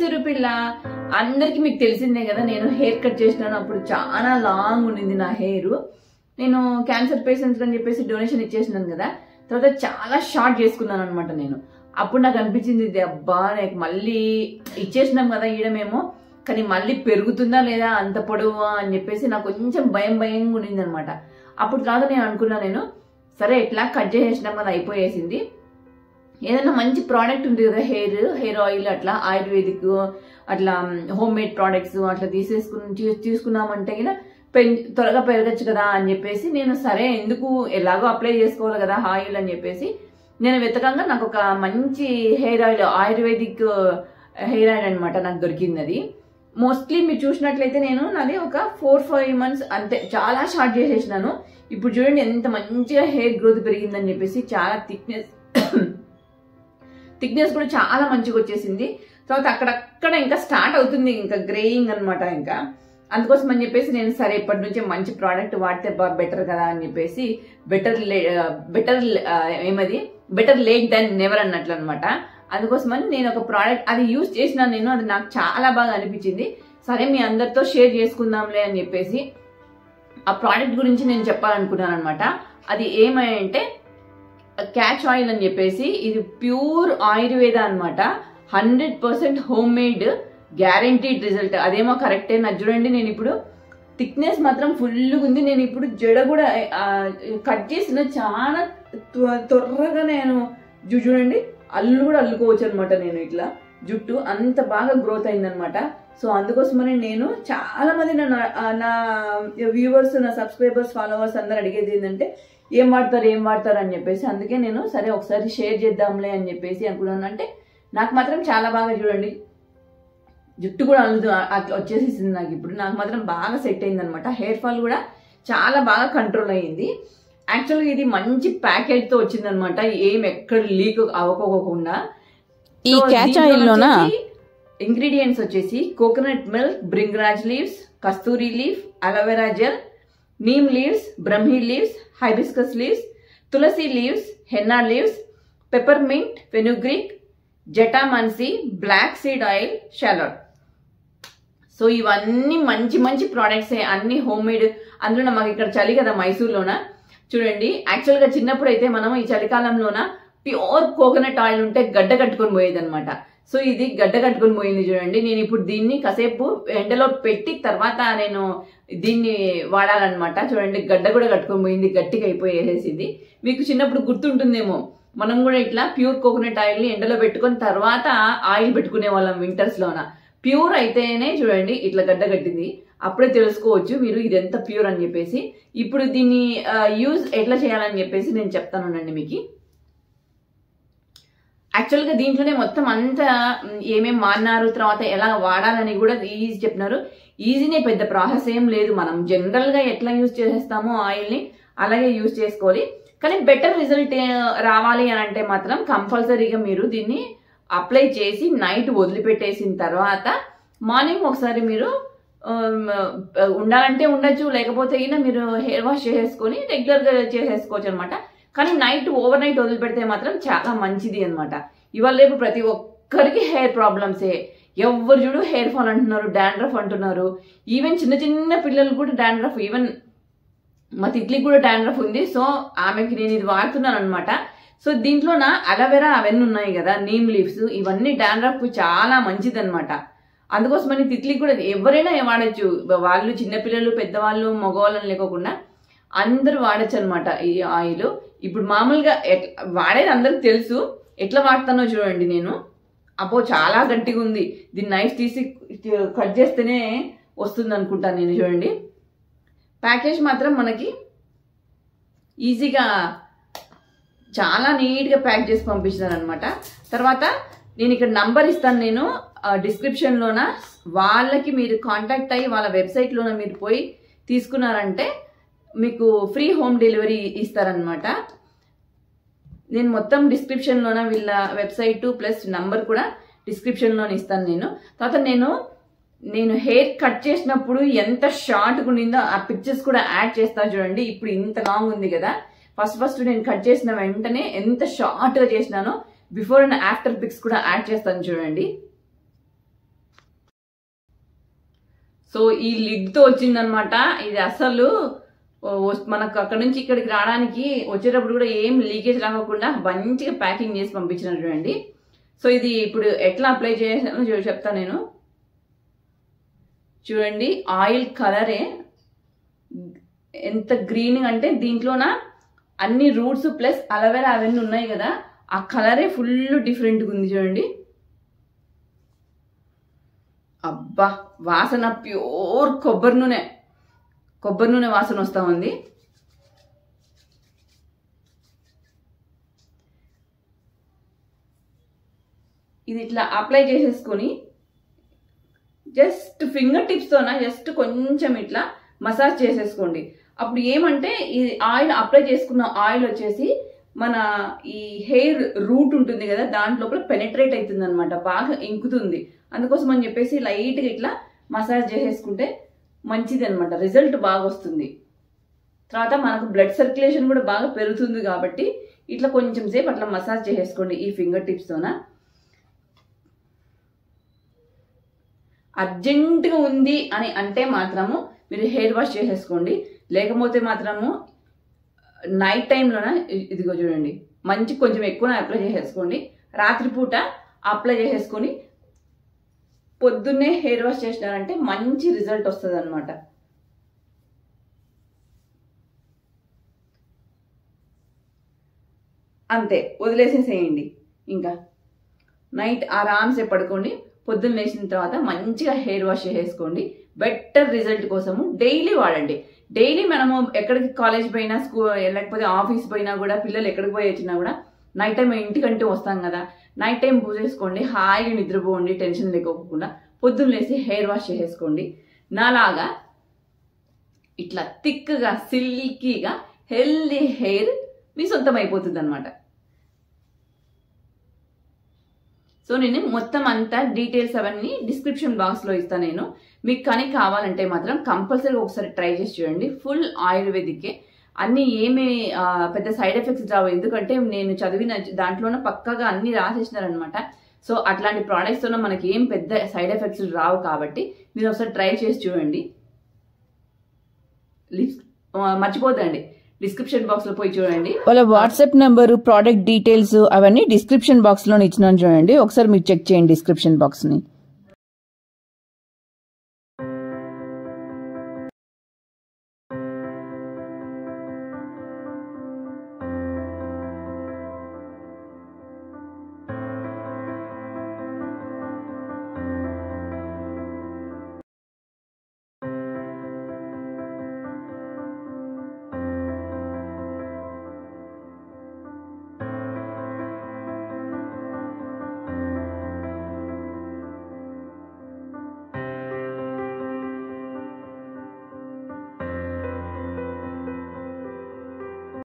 మైసూరు పిల్ల అందరికి మీకు తెలిసిందే కదా, నేను హెయిర్ కట్ చేసినాను. అప్పుడు చాలా లాంగ్ ఉండింది నా హెయిర్. నేను క్యాన్సర్ పేషెంట్స్ అని చెప్పేసి డొనేషన్ ఇచ్చేసినాను కదా, తర్వాత చాలా షార్ట్ చేసుకున్నాను అనమాట నేను. అప్పుడు నాకు అనిపించింది, ఇది అబ్బా నాకు మళ్ళీ ఇచ్చేసినాం కదా ఈడమేమో, కానీ మళ్ళీ పెరుగుతుందా లేదా అంత పొడవు అని చెప్పేసి నాకు కొంచెం భయంగా ఉండింది అనమాట. అప్పుడు కాదు నేను అనుకున్నా, నేను సరే ఎట్లా కట్ చేసేసినాం కదా అయిపోయేసింది, ఏదైనా మంచి ప్రోడక్ట్ ఉంది కదా హెయిర్ ఆయిల్ అట్లా ఆయుర్వేదిక్ అట్లా హోమ్ మేడ్ ప్రోడక్ట్స్ అట్లా తీసుకున్నామంటే కదా త్వరగా పెరగచ్చు కదా అని చెప్పేసి నేను సరే ఎందుకు ఎలాగో అప్లై చేసుకోవాలి కదా ఆయిల్ అని చెప్పేసి నేను వెతకంగా నాకు ఒక మంచి hair oil ayurvedic hair oil అనమాట నాకు దొరికింది. అది మోస్ట్లీ మీరు చూసినట్లయితే నేను నాది ఒక 4-5 months అంతే, చాలా షార్ట్ చేసేసినాను. ఇప్పుడు చూడండి ఎంత మంచిగా హెయిర్ గ్రోత్ పెరిగిందని చెప్పేసి, చాలా థిక్నెస్ కూడా చాలా మంచిగా వచ్చేసింది. తర్వాత అక్కడక్కడ ఇంకా స్టార్ట్ అవుతుంది ఇంకా గ్రేయింగ్ అనమాట. ఇంకా అందుకోసం అని చెప్పేసి నేను సరే ఇప్పటి నుంచే మంచి ప్రోడక్ట్ వాడితే బెటర్ కదా అని చెప్పేసి బెటర్ లేట్ దెన్ నెవర్ అన్నట్లు అనమాట. అందుకోసమని నేను ఒక ప్రోడక్ట్ అది యూజ్ చేసినాను నేను, అది నాకు చాలా బాగా అనిపించింది. సరే మీ అందరితో షేర్ చేసుకుందాంలే అని చెప్పేసి ఆ ప్రోడక్ట్ గురించి నేను చెప్పాలనుకున్నాను అనమాట. అది ఏమంటే క్యాచ్ ఆయిల్ అని చెప్పేసి, ఇది ప్యూర్ ఆయుర్వేద అనమాట. 100% హోమ్ మేడ్, గ్యారంటీడ్ రిజల్ట్. అదేమో కరెక్టే. నాకు చూడండి నేను ఇప్పుడు థిక్నెస్ మాత్రం ఫుల్గా ఉంది. నేను ఇప్పుడు జడ కూడా కట్ చేసిన చాలా త్వరగా నేను చూడండి అల్లు కూడా అల్లుకోవచ్చు అనమాట. నేను ఇట్లా జుట్టు అంత బాగా గ్రోత్ అయిందనమాట. సో అందుకోసమని నేను చాలా మంది నా వ్యూవర్స్, నా సబ్స్క్రైబర్స్, ఫాలోవర్స్ అందరు అడిగేది ఏంటంటే ఏం వాడతారు అని చెప్పేసి, అందుకే నేను సరే ఒకసారి షేర్ చేద్దాంలే అని చెప్పేసి అనుకున్నాను. అంటే నాకు మాత్రం చాలా బాగా చూడండి జుట్టు కూడా అట్లా వచ్చేసేసింది నాకు. ఇప్పుడు నాకు మాత్రం బాగా సెట్ అయింది అనమాట. హెయిర్ ఫాల్ కూడా చాలా బాగా కంట్రోల్ అయ్యింది. యాక్చువల్గా ఇది మంచి ప్యాకేజ్ తో వచ్చిందనమాట, ఏం ఎక్కడ లీక్ అవ్వకోకుండా. ఈ క్యాచ్ ఆయిల్ లోన ఇంగ్రీడియంట్స్ వచ్చేసి coconut milk, bhringraj leaves, kasturi leaf, aloe vera gel, neem leaves, brahmi leaves, hibiscus leaves, tulsi leaves, henna leaves, peppermint, fenugreek, jatamansi, black seed oil, shallot. So ఇవన్నీ మంచి ప్రోడక్ట్స్, అన్ని హోమ్ మేడ్. అందులో మాకు ఇక్కడ చలి కదా మైసూర్లోన. చూడండి యాక్చువల్గా చిన్నప్పుడు అయితే మనం ఈ చలికాలంలోన ప్యూర్ కోకోనట్ ఆయిల్ ఉంటే గడ్డ కట్టుకొని పోయేది అనమాట. సో ఇది గడ్డ కట్టుకొని పోయింది చూడండి. నేను ఇప్పుడు దీన్ని కాసేపు ఎండలో పెట్టి తర్వాత నేను దీన్ని వాడాలన్నమాట. చూడండి గడ్డ కూడా కట్టుకొని పోయింది, గట్టిగా అయిపోయేసేసింది. మీకు చిన్నప్పుడు గుర్తుంటుందేమో, మనం కూడా ఇట్లా ప్యూర్ కోకోనట్ ఆయిల్ ని ఎండలో పెట్టుకొని తర్వాత ఆయిల్ పెట్టుకునే వాళ్ళం వింటర్స్ లోన. ప్యూర్ అయితేనే చూడండి ఇట్లా గడ్డ కట్టింది, అప్పుడే తెలుసుకోవచ్చు మీరు ఇది ఎంత ప్యూర్ అని చెప్పేసి. ఇప్పుడు దీన్ని యూజ్ ఎట్లా చేయాలని చెప్పేసి నేను చెప్తానండి మీకు. యాక్చువల్గా దీంట్లోనే మొత్తం అంతా ఏమేమి వాడినారు, తర్వాత ఎలా వాడాలని కూడా ఈజీ చెప్పినారు. ఈజీనే, పెద్ద ప్రాసెస్ ఏం లేదు. మనం జనరల్ గా ఎట్లా యూజ్ చేసేస్తామో ఆయిల్ ని అలాగే యూజ్ చేసుకోవాలి. కానీ బెటర్ రిజల్ట్ రావాలి అని అంటే మాత్రం కంపల్సరీగా మీరు దీన్ని అప్లై చేసి నైట్ వదిలిపెట్టేసిన తర్వాత మార్నింగ్ ఒకసారి మీరు ఉండాలంటే ఉండొచ్చు, లేకపోతే మీరు హెయిర్ వాష్ చేసేసుకొని రెగ్యులర్ గా చేసేసుకోవచ్చు అనమాట. కానీ నైట్ ఓవర్ నైట్ వదిలిపెడితే మాత్రం చాలా మంచిది అనమాట. ఇవాళ రేపు ప్రతి ఒక్కరికి హెయిర్ ప్రాబ్లమ్సే. ఎవరు చూడు హెయిర్ ఫాల్ అంటున్నారు, డాండ్రఫ్ అంటున్నారు. ఈవెన్ చిన్న పిల్లలు కూడా డాండ్రఫ్, ఈవెన్ మా తిట్లికి కూడా డాండ్రఫ్ ఉంది. సో ఆమెకి నేను ఇది వాడుతున్నాను అనమాట. సో దీంట్లోన అలోవెరా అవన్నీ ఉన్నాయి కదా, నీమ్ లీవ్స్, ఇవన్నీ డాండ్రఫ్ కు చాలా మంచిది అనమాట. అందుకోసమని తిట్లికి కూడా ఎవరైనా వాడచ్చు, వాళ్ళు చిన్నపిల్లలు, పెద్దవాళ్ళు, మగవాళ్ళని లేకోకుండా అందరూ వాడచ్చు అనమాట ఈ ఆయిల్. ఇప్పుడు మామూలుగా వాడేది అందరికి తెలుసు, ఎట్లా వాడతానో చూడండి. నేను అబ్బో చాలా గట్టిగా ఉంది, దీన్ని నైఫ్ తీసి కట్ చేస్తేనే వస్తుంది అనుకుంటాను నేను. చూడండి ప్యాకేజ్ మాత్రం మనకి ఈజీగా చాలా నీట్గా ప్యాక్ చేసి పంపిస్తాను అనమాట. తర్వాత నేను ఇక్కడ నంబర్ ఇస్తాను, నేను డిస్క్రిప్షన్లోన. వాళ్ళకి మీరు కాంటాక్ట్ అయ్యి వాళ్ళ వెబ్సైట్లోన మీరు పోయి తీసుకున్నారంటే మీకు ఫ్రీ హోమ్ డెలివరీ ఇస్తారనమాట. నేను మొత్తం డిస్క్రిప్షన్లోన వీళ్ళ వెబ్సైట్ ప్లస్ నంబర్ కూడా డిస్క్రిప్షన్లోనే ఇస్తాను నేను. తర్వాత నేను హెయిర్ కట్ చేసినప్పుడు ఎంత షార్ట్గా ఉండిందో ఆ పిక్చర్స్ కూడా యాడ్ చేస్తాను చూడండి. ఇప్పుడు ఇంత లాంగ్ ఉంది కదా, ఫస్ట్ నేను కట్ చేసిన వెంటనే ఎంత షార్ట్గా చేసినానో బిఫోర్ అండ్ ఆఫ్టర్ పిక్స్ కూడా యాడ్ చేస్తాను చూడండి. సో ఈ లిడ్ తో వచ్చిందనమాట. ఇది అసలు మనకు అక్కడ నుంచి ఇక్కడికి రావడానికి వచ్చేటప్పుడు కూడా ఏం లీకేజ్ రాకుండా మంచిగా ప్యాకింగ్ చేసి పంపించిన చూడండి. సో ఇది ఇప్పుడు ఎట్లా అప్లై చేసానో చెప్తా నేను. చూడండి ఆయిల్ కలరే ఎంత గ్రీన్ అంటే దీంట్లోన అన్ని రూట్స్ ప్లస్ అలోవెరా అవన్నీ ఉన్నాయి కదా, ఆ కలరే ఫుల్ డిఫరెంట్గా ఉంది చూడండి. అబ్బా వాసన ప్యూర్ కొబ్బరి నూనె వాసన వస్తూ ఉంది. ఇది ఇట్లా అప్లై చేసేసుకొని జస్ట్ ఫింగర్ టిప్స్తోన జస్ట్ కొంచెం ఇట్లా మసాజ్ చేసేసుకోండి. అప్పుడు ఏమంటే ఈ ఆయిల్ అప్లై చేసుకున్న ఆయిల్ వచ్చేసి మన ఈ హెయిర్ రూట్ ఉంటుంది కదా దాంట్లోపల పెనెట్రేట్ అవుతుంది అనమాట, బాగా ఇంకుతుంది. అందుకోసం అని చెప్పేసి లైట్గా ఇట్లా మసాజ్ చేసేసుకుంటే మంచిది అనమాట, రిజల్ట్ బాగా వస్తుంది. తర్వాత మనకు బ్లడ్ సర్క్యులేషన్ కూడా బాగా పెరుగుతుంది కాబట్టి ఇట్లా కొంచెం సేపు అట్లా మసాజ్ చేసేసుకోండి ఈ ఫింగర్ టిప్స్తోన. అర్జెంటుగా ఉంది అని అంటే మాత్రము మీరు హెయిర్ వాష్ చేసేసుకోండి. లేకపోతే మాత్రము నైట్ టైంలోన ఇదిగో చూడండి మంచి కొంచెం ఎక్కువ అప్లై చేసేసుకోండి. రాత్రిపూట అప్లై చేసేసుకొని పొద్దున్నే హెయిర్ వాష్ చేసినారంటే మంచి రిజల్ట్ వస్తుంది అనమాట. అంతే, వదిలేసేసేయండి. ఇంకా నైట్ ఆరామ్సే పడుకోండి. పొద్దున్న లేచిన తర్వాత మంచిగా హెయిర్ వాష్ చేసేసుకోండి. బెటర్ రిజల్ట్ కోసము డైలీ వాడండి. డైలీ మనము ఎక్కడికి కాలేజ్ పోయినా లేకపోతే ఆఫీస్ పోయినా కూడా పిల్లలు ఎక్కడికి పోయి వచ్చినా కూడా నైట్ టైం ఇంటికంటూ వస్తాం కదా, నైట్ టైం పూజేసుకోండి, హాయిగా నిద్రపోండి, టెన్షన్ లేకోకుండా. పొద్దున్న లేసి హెయిర్ వాష్ చేసేసుకోండి. నాలాగా ఇట్లా థిక్గా సిల్కీగా హెల్దీ హెయిర్ మీ సొంతం అయిపోతుంది అనమాట. సో నేను మొత్తం అంతా డీటెయిల్స్ అవన్నీ డిస్క్రిప్షన్ బాక్స్లో ఇస్తాను నేను. మీకు కానీ కావాలంటే మాత్రం కంపల్సరీగా ఒకసారి ట్రై చేసి చూడండి. ఫుల్ ఆయుర్వేదికే, అన్ని ఏమి పెద్ద సైడ్ ఎఫెక్ట్స్ రావు. ఎందుకంటే నేను చదివిన దాంట్లోనే పక్కాగా అన్ని రాసేసినారనమాట. సో అట్లాంటి ప్రోడక్ట్స్తోనే మనకి ఏం పెద్ద సైడ్ ఎఫెక్ట్స్ రావు కాబట్టి మీరు ఒకసారి ట్రై చేసి చూడండి. మర్చిపోద్దండి, డిస్క్రిప్షన్ బాక్స్ లో పోయి చూడండి. వాళ్ళ వాట్సాప్ నెంబరు, ప్రోడక్ట్ డీటెయిల్స్ అవన్నీ డిస్క్రిప్షన్ బాక్స్ లో ఇచ్చినాను చూడండి. ఒకసారి మీరు చెక్ చేయండి డిస్క్రిప్షన్ బాక్స్ ని.